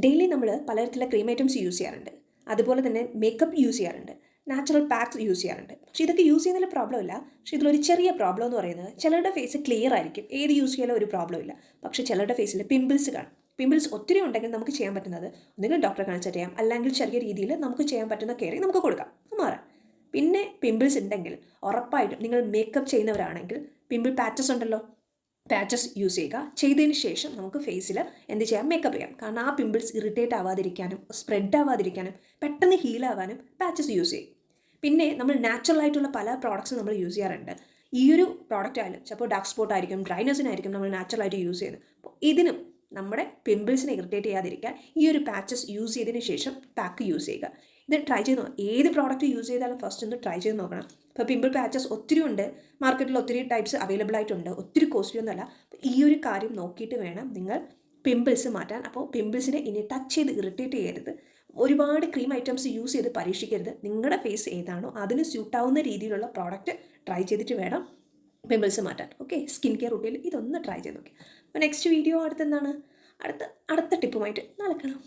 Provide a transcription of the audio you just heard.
Daily നമ്മൾ പലതരത്തിലുള്ള cream items use ചെയ്യാറുണ്ട്. അതുപോലെ തന്നെ മേക്കപ്പ് യൂസ് ചെയ്യാറുണ്ട്. നാച്ചുറൽ പാക്സ് യൂസ് ചെയ്യാറുണ്ട്. പക്ഷേ ഇതൊക്കെ യൂസ് ചെയ്യുന്നതിൽ പ്രോബ്ലം ഇല്ല. പക്ഷേ ഇതിലൊരു ചെറിയ പ്രോബ്ലം എന്ന് പറയുന്നത് ചിലരുടെ ഫേസ് ക്ലിയർ ആയിരിക്കും. ഏത് യൂസ് ചെയ്യാലും ഒരു പ്രോബ്ലം ഇല്ല. പക്ഷേ ചിലരുടെ ഫേസിൽ പിമ്പിൾസ് കാണും. പിമ്പിൾസ് ഒത്തിരി ഉണ്ടെങ്കിൽ നമുക്ക് ചെയ്യാൻ പറ്റുന്നത് ഒന്നുകിൽ ഡോക്ടറെ കാണിച്ചാൽ ചെയ്യാം, അല്ലെങ്കിൽ ചെറിയ രീതിയിൽ നമുക്ക് ചെയ്യാൻ പറ്റുന്ന കെയറിങ് നമുക്ക് കൊടുക്കാം, മാറാം. പിന്നെ പിമ്പിൾസ് ഉണ്ടെങ്കിൽ ഉറപ്പായിട്ടും നിങ്ങൾ മേക്കപ്പ് ചെയ്യുന്നവരാണെങ്കിൽ പിമ്പിൾ പാച്ചസ് ഉണ്ടല്ലോ, പാച്ചസ് യൂസ് ചെയ്യുക. ചെയ്തതിന് ശേഷം നമുക്ക് ഫേസിൽ എന്ത് ചെയ്യാം, മേക്കപ്പ് ചെയ്യാം. കാരണം ആ പിമ്പിൾസ് ഇറിറ്റേറ്റ് ആവാതിരിക്കാനും സ്പ്രെഡ് ആവാതിരിക്കാനും പെട്ടെന്ന് ഹീൽ ആവാനും പാച്ചസ് യൂസ് ചെയ്യും. പിന്നെ നമ്മൾ നാച്ചുറൽ ആയിട്ടുള്ള പല പ്രോഡക്ട്സും നമ്മൾ യൂസ് ചെയ്യാറുണ്ട്. ഈ ഒരു പ്രോഡക്റ്റ് ആയാലും ചിലപ്പോൾ ഡാർക്ക് സ്പോട്ട് ആയിരിക്കും, ഡ്രൈനസിനായിരിക്കും നമ്മൾ നാച്ചുറലായിട്ട് യൂസ് ചെയ്യുന്നത്. അപ്പോൾ ഇതിനും നമ്മുടെ പിമ്പിൾസിനെ ഇറിറ്റേറ്റ് ചെയ്യാതിരിക്കാൻ ഈ ഒരു പാച്ചസ് യൂസ് ചെയ്തതിന് ശേഷം പാക്ക് യൂസ് ചെയ്യുക. ഇത് ട്രൈ ചെയ്ത് നോക്കാം. ഏത് പ്രോഡക്റ്റ് യൂസ് ചെയ്താലും ഫസ്റ്റ് ഒന്ന് ട്രൈ ചെയ്ത് നോക്കണം. ഇപ്പോൾ പിമ്പിൾ പാച്ചസ് ഒത്തിരി ഉണ്ട്, മാർക്കറ്റിൽ ഒത്തിരി ടൈപ്സ് അവൈലബിൾ ആയിട്ടുണ്ട്, ഒത്തിരി കോസ്റ്റ്ലി ഒന്നുമല്ല. അപ്പോൾ ഈ ഒരു കാര്യം നോക്കിയിട്ട് വേണം നിങ്ങൾ പിമ്പിൾസ് മാറ്റാൻ. അപ്പോൾ പിമ്പിൾസിനെ ഇനി ടച്ച് ചെയ്ത് ഇറിറ്റേറ്റ് ചെയ്യരുത്. ഒരുപാട് ക്രീം ഐറ്റംസ് യൂസ് ചെയ്ത് പരീക്ഷിക്കരുത്. നിങ്ങളുടെ ഫേസ് ഏതാണോ അതിന് സ്യൂട്ടാവുന്ന രീതിയിലുള്ള പ്രോഡക്റ്റ് ട്രൈ ചെയ്തിട്ട് വേണം പിമ്പിൾസ് മാറ്റാൻ. ഓക്കെ, സ്കിൻ കെയർ റൂട്ടീനിൽ ഇതൊന്ന് ട്രൈ ചെയ്ത് നോക്കി. അപ്പോൾ നെക്സ്റ്റ് വീഡിയോ അടുത്ത ടിപ്പുമായിട്ട് നാളെ കാണാം.